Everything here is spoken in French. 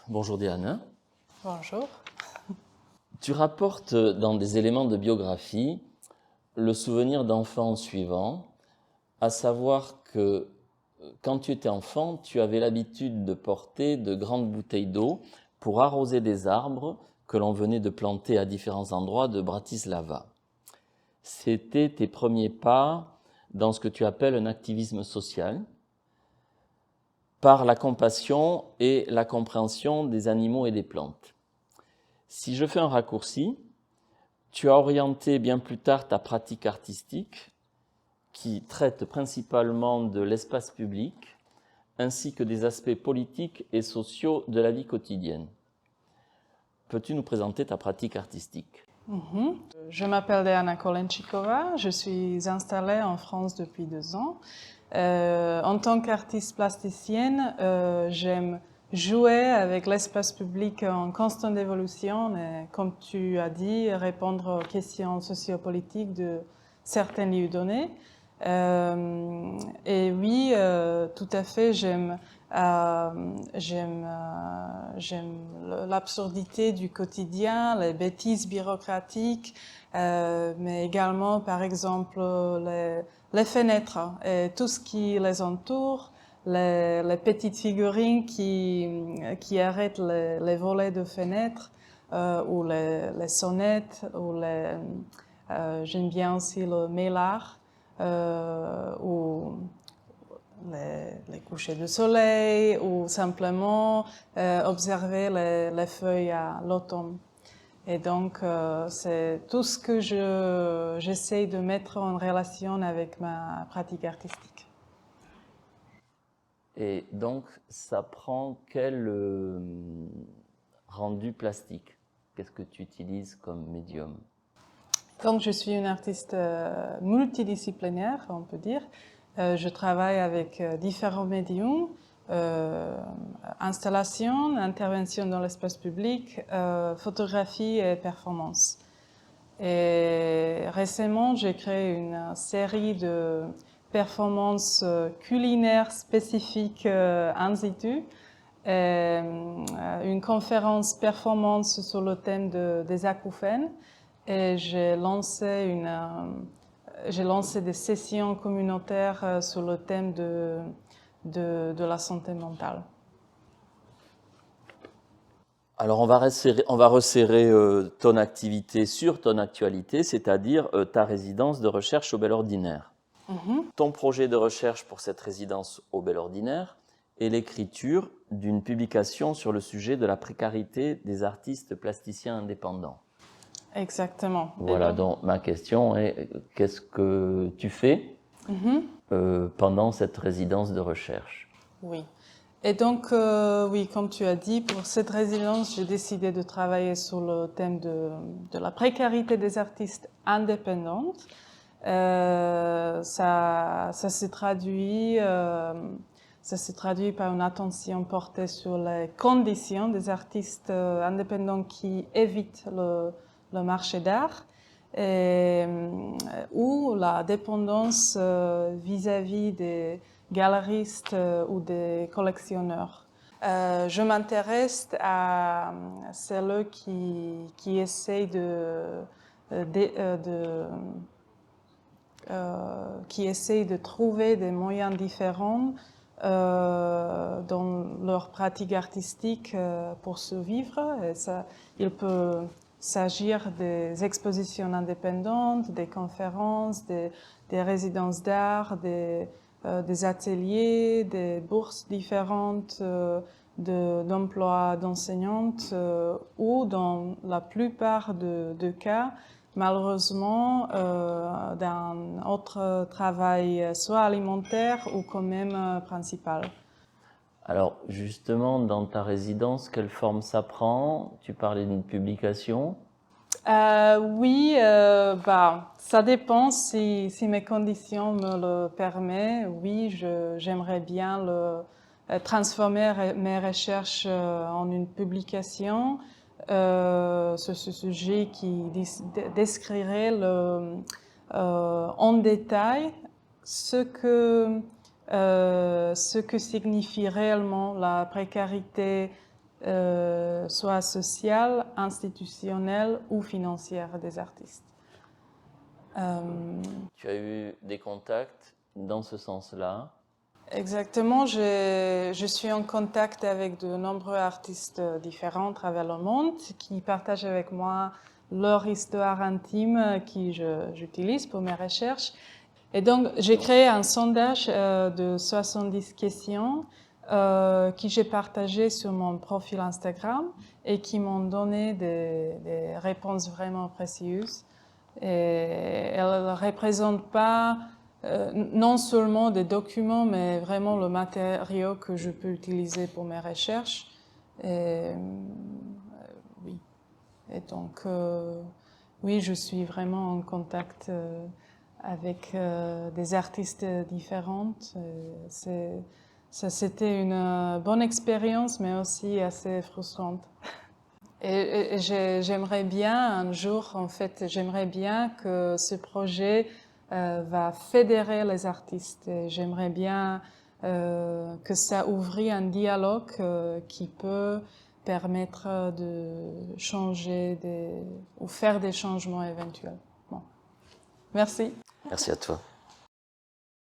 Bonjour Diane. Bonjour. Tu rapportes dans des éléments de biographie le souvenir d'enfants suivant, à savoir que quand tu étais enfant, tu avais l'habitude de porter de grandes bouteilles d'eau pour arroser des arbres que l'on venait de planter à différents endroits de Bratislava. C'était tes premiers pas dans ce que tu appelles un activisme social, par la compassion et la compréhension des animaux et des plantes. Si je fais un raccourci, tu as orienté bien plus tard ta pratique artistique qui traite principalement de l'espace public ainsi que des aspects politiques et sociaux de la vie quotidienne. Peux-tu nous présenter ta pratique artistique ? Je m'appelle Diana Kolenčíková, je suis installée en France depuis 2 ans. En tant qu'artiste plasticienne, j'aime jouer avec l'espace public en constante évolution et, comme tu as dit, répondre aux questions sociopolitiques de certains lieux donnés. Et oui, tout à fait, j'aime l'absurdité du quotidien, les bêtises bureaucratiques, mais également, par exemple, les fenêtres et tout ce qui les entoure, les petites figurines qui arrêtent les volets de fenêtres, ou les sonnettes, ou j'aime bien aussi le mélard, ou les couchers de soleil, ou simplement observer les feuilles à l'automne. Et donc, c'est tout ce que j'essaie de mettre en relation avec ma pratique artistique. Et donc, ça prend quel rendu plastique ? Qu'est-ce que tu utilises comme médium ? Donc, je suis une artiste multidisciplinaire, on peut dire. Je travaille avec différents médiums, installation, intervention dans l'espace public, photographie et performance. Et récemment, j'ai créé une série de performances culinaires spécifiques in situ, et une conférence performance sur le thème des acouphènes. Et j'ai lancé des sessions communautaires sur le thème de la santé mentale. Alors, on va resserrer ton activité sur ton actualité, c'est-à-dire ta résidence de recherche au Bel Ordinaire. Ton projet de recherche pour cette résidence au Bel Ordinaire est l'écriture d'une publication sur le sujet de la précarité des artistes plasticiens indépendants. Exactement. Voilà, donc ma question est, qu'est-ce que tu fais pendant cette résidence de recherche ? Oui. Et donc, oui, comme tu as dit, pour cette résidence, j'ai décidé de travailler sur le thème de la précarité des artistes indépendants. Ça s'est traduit par une attention portée sur les conditions des artistes indépendants qui évitent le marché d'art, ou la dépendance vis-à-vis des galeristes ou des collectionneurs. Je m'intéresse à celles qui essayent qui essayent de trouver des moyens différents dans leur pratique artistique pour survivre. Et ça, il peut s'agir des expositions indépendantes, des conférences, des résidences d'art, des ateliers, des bourses différentes d'emploi d'enseignantes, ou dans la plupart de cas, malheureusement, d'un autre travail, soit alimentaire ou quand même principal. Alors, justement, dans ta résidence, quelle forme ça prend ? Tu parlais d'une publication ? Oui, ça dépend si mes conditions me le permettent. Oui, j'aimerais bien transformer mes recherches en une publication sur ce sujet qui décrirait en détail ce que signifie réellement la précarité soit sociale, institutionnelle ou financière des artistes. Tu as eu des contacts dans ce sens-là? Exactement, je suis en contact avec de nombreux artistes différents à travers le monde qui partagent avec moi leur histoire intime que j'utilise pour mes recherches. Et donc, j'ai créé un sondage de 70 questions que j'ai partagé sur mon profil Instagram et qui m'ont donné des réponses vraiment précieuses. Et elles ne représentent pas non seulement des documents, mais vraiment le matériau que je peux utiliser pour mes recherches. Et, oui. Et donc, oui, je suis vraiment en contact avec des artistes différents. C'était une bonne expérience, mais aussi assez frustrante. Et j'aimerais bien un jour, en fait, j'aimerais bien que ce projet va fédérer les artistes. J'aimerais bien que ça ouvre un dialogue qui peut permettre de changer ou faire des changements éventuels. Bon. Merci. Merci à toi.